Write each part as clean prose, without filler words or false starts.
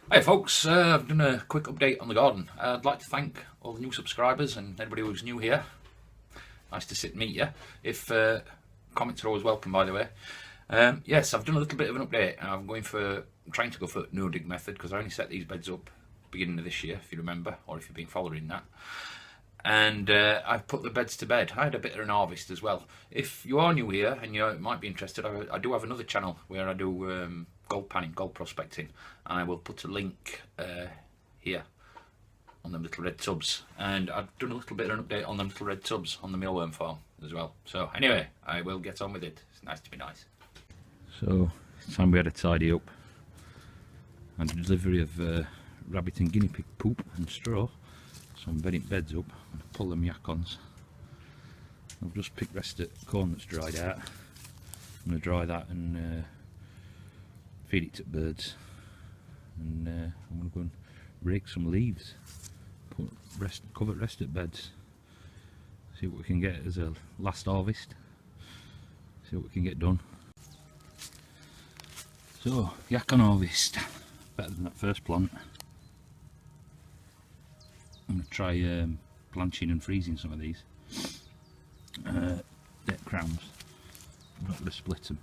Hey folks, I've done a quick update on the garden. I'd like to thank all the new subscribers and anybody who's new here. Nice to sit and meet you. If comments are always welcome, by the way. Yes, I've done a little bit of an update. I'm trying to go for no dig method because I only set these beds up beginning of this year, if you remember, or if you've been following that. And I've put the beds to bed. I had a bit of an harvest as well. If you are new here and you might be interested, I do have another channel where I do gold panning, gold prospecting, and I will put a link here on them little red tubs. And I've done a little bit of an update on them little red tubs on the mealworm farm as well. So anyway, I will get on with it. It's nice to be nice. So it's time we had a tidy up. And a delivery of rabbit and guinea pig poop and straw. So I'm bedding beds up and pull them yak-ons. I've just picked rest of corn that's dried out. I'm going to dry that and feed it to birds. And I'm going to go and rake some leaves, cover rest at beds. See what we can get as a last harvest. See what we can get done. So yak-on harvest, better than that first plant. I'm going to try blanching and freezing some of these deck crowns. I'm not going to split them.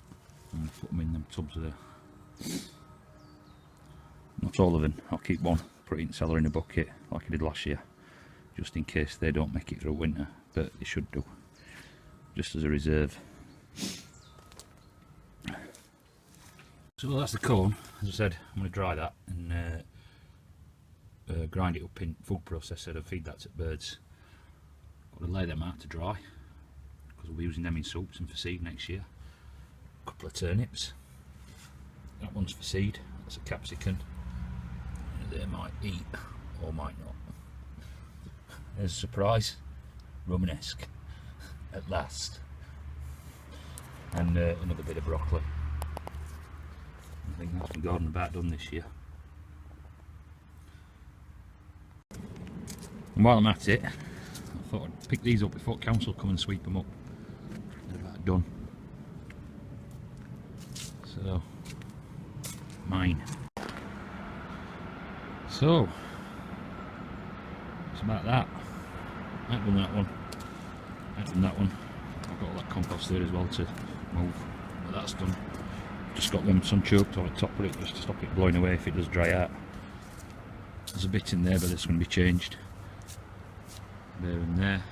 I'm going to put them in them tubs there. Not all of them. I'll keep one, put it in the cellar in a bucket like I did last year, just in case they don't make it through winter, but they should do, just as a reserve. So that's the corn. As I said, I'm going to dry that and grind it up in food processor and feed that to birds. Got to lay them out to dry because we'll be using them in soups and for seed next year. A couple of turnips. That one's for seed. That's a capsicum. They might eat or might not. There's a surprise. Romanesque at last. And another bit of broccoli. I think that's my garden about done this year. And while I'm at it, I thought I'd pick these up before council come and sweep them up. They're about done. So, mine. So, it's about that. I've done that one. I've done that one. I've got all that compost there as well to move. But that's done. Just got them sun choked on the top of it just to stop it blowing away if it does dry out. There's a bit in there, but it's going to be changed. There and there.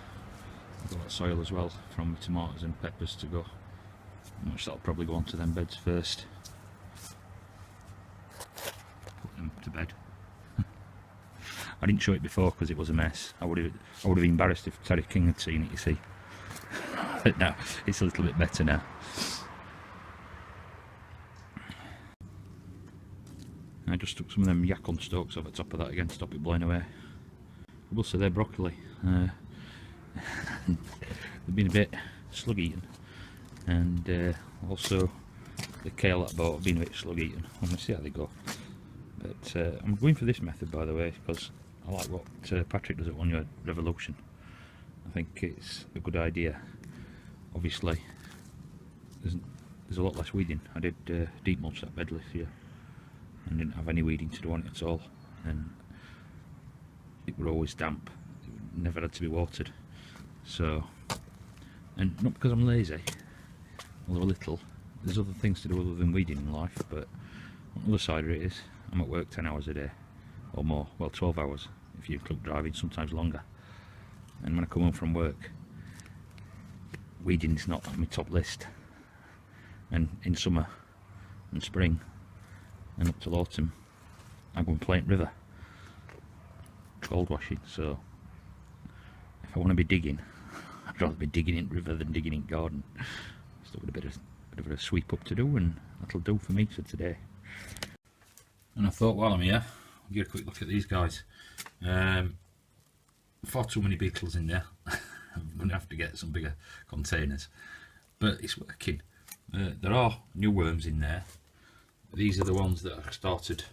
I've got that soil as well from tomatoes and peppers to go, which that'll probably go onto them beds first. Put them to bed. I didn't show it before because it was a mess. I would have been embarrassed if Terry King had seen it, you see. But now it's a little bit better now. I just took some of them yak-on stalks off the top of that again to stop it blowing away. I will say they're broccoli. They've been a bit slug eaten, and also the kale that I bought have been a bit slug eaten. I'm going to see how they go. But I'm going for this method, by the way, because I like what Patrick does at One Year Revolution. I think it's a good idea. Obviously, there's a lot less weeding. I did deep mulch that bed this year and didn't have any weeding to do on it at all, and it were always damp. It never had to be watered. So, and not because I'm lazy, although a little. There's other things to do other than weeding in life, but on the other side of it is I'm at work 10 hours a day or more. Well, 12 hours if you include driving, sometimes longer. And when I come home from work, weeding is not on my top list. And in summer and spring and up till autumn, I go and play in river, gold washing. So if I want to be digging, I'd rather be digging in river than digging in garden. Still got a bit of a sweep up to do, and that'll do for me for today. And I thought while I'm here, I'll give a quick look at these guys. Far too many beetles in there. I'm going to have to get some bigger containers, but it's working. There are new worms in there. These are the ones that I started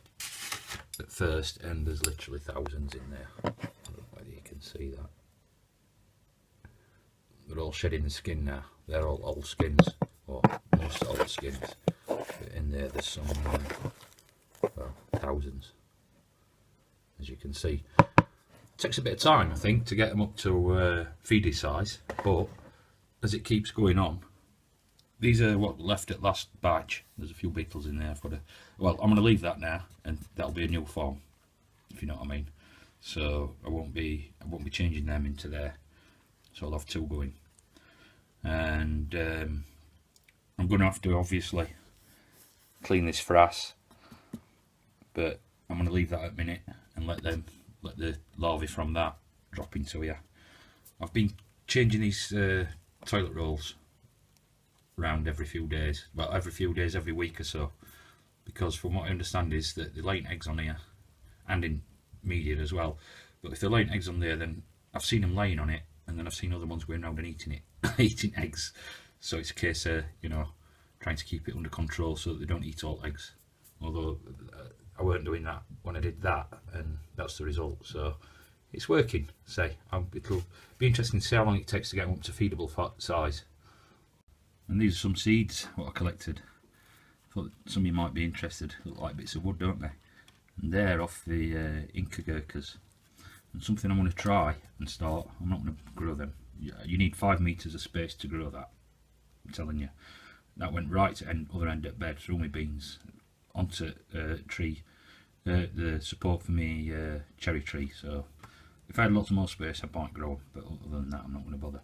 at first, and there's literally thousands in there. I don't know whether you can see that. They're all shedding the skin now. They're all old skins, or most old skins. But in there there's some, well, thousands. as you can see. It takes a bit of time, I think, to get them up to feeder size, but as it keeps going on, these are what left at last batch. There's a few beetles in there. Well, I'm going to leave that now, and that'll be a new form, if you know what I mean. So I won't be changing them into there. So I'll have two going, and I'm going to have to obviously clean this frass, but I'm going to leave that at a minute and let the larvae from that drop into here. I've been changing these toilet rolls around every few days, well, every week or so, because from what I understand is that they're laying eggs on here and in median as well. But if they're laying eggs on there, then I've seen them laying on it, and then I've seen other ones going around and eating it, eating eggs. So it's a case of, you know, trying to keep it under control so that they don't eat all eggs. Although I weren't doing that when I did that, and that's the result. So it's working. It'll be interesting to see how long it takes to get them up to feedable size. And these are some seeds what I collected. Thought some of you might be interested. Look like bits of wood, don't they? And they're off the Inca gurkhas. And something I'm going to try and start. I'm not going to grow them. You need 5 meters of space to grow that. I'm telling you. That went right to the other end of bed through my beans onto tree. The support for me cherry tree. So if I had lots more space, I might grow. But other than that, I'm not going to bother.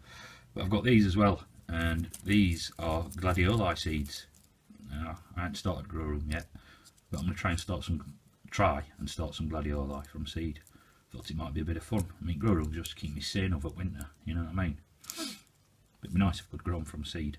But I've got these as well. And these are gladioli seeds. I haven't started grow room yet, but I'm going to try and start some gladioli from seed. Thought it might be a bit of fun. I mean, grow room just to keep me sane over winter, you know what I mean? It'd be nice if I could grow them from seed.